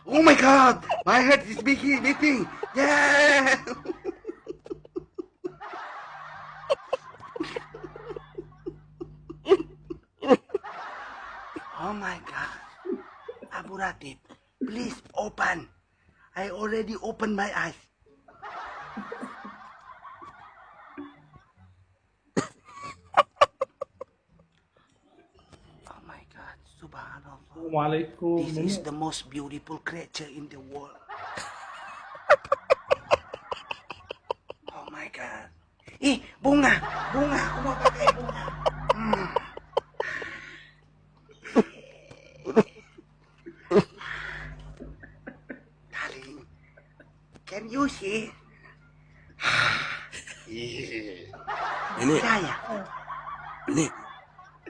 Oh my God! My heart is beating. Yeah! Oh my God. Abu Ratib, please open. I already opened my eyes. Oh my God, Subhanallah. Assalamualaikum. This is the most beautiful creature in the world. Oh my God. Bunga. Aku mau pakai bunga. Darling, can you see? Nenek, Saya. nenek.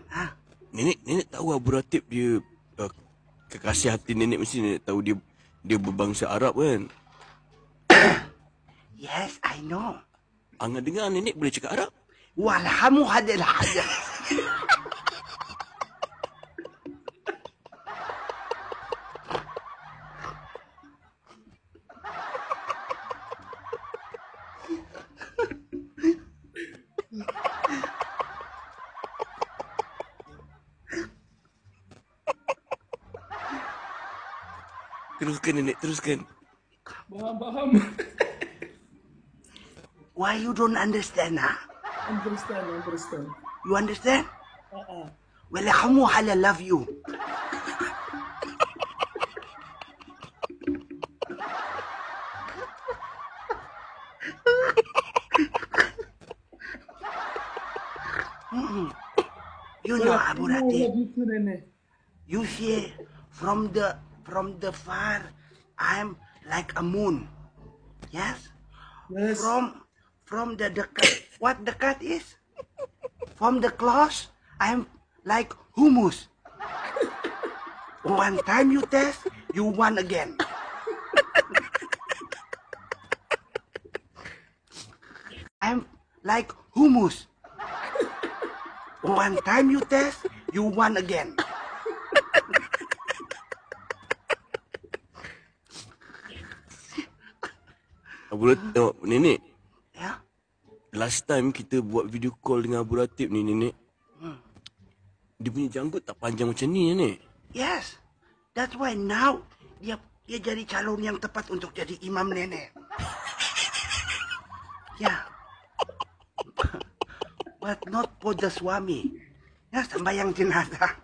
Ha? Nenek tahu Abu Ratib dia kekasih hati nenek, mesti nenek tahu dia berbangsa Arab kan? Yes, I know. Angah dengar nenek boleh cakap Arab? Walhamu hadil haja. Teruskan nenek, teruskan. Faham. Why you don't understand, huh? Understand. You understand? Walhamu hala love you. You know, Abu Ratib. You see, from the far, I'm like a moon. Yes? Yes. From the dekat, what dekat is? From the close, I'm like hummus. One time you test, you won again. I'm like hummus. One time you test, you won again. Abu Ratib, tengok nenek. Ya? Last time kita buat video call dengan Abu Ratib ni, nenek. Dia punya janggut tak panjang macam ni, nenek. Yes. That's why now dia jadi calon yang tepat untuk jadi imam nenek. Ya. But not for the suami. Ya, sembahyang jenazah.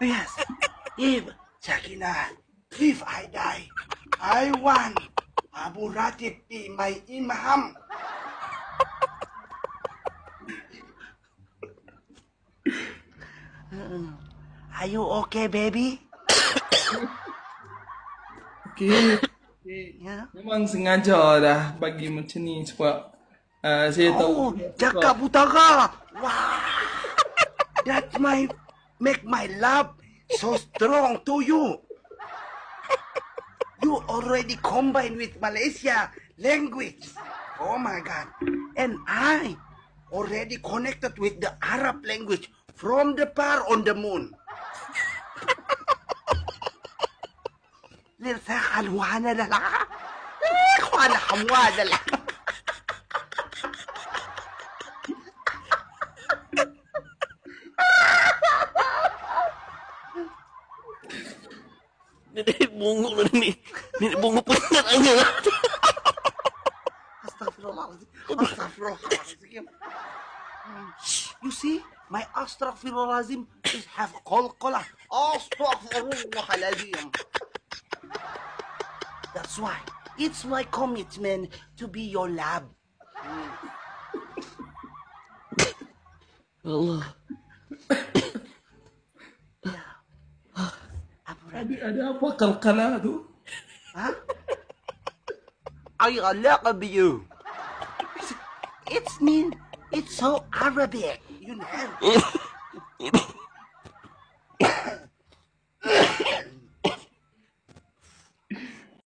Yes. If Sakinah, if I die, I want Abu Ratib be my imam. Are you okay, baby? Okey. Ya. Memang sengaja dah bagi macam ni sebab saya Oh, tahu. cakap utara. Wow. That make my love so strong to you. You already combined with Malaysia language. Oh my God. And I already connected with the Arab language from the far on the moon. Nirsakan wana na lang. Wana hamwana lang. Nenek bongok lah, nenek. Nenek bongok penat angin lah. Astaghfirullahaladzim. You see, my astaghfirullahaladzim is have qalqalah. Astaghfirullahaladzim. That's why it's my commitment to be your lab. Allah. Ada apa kalkala tu? Huh? I love you. It's so Arabic, you know.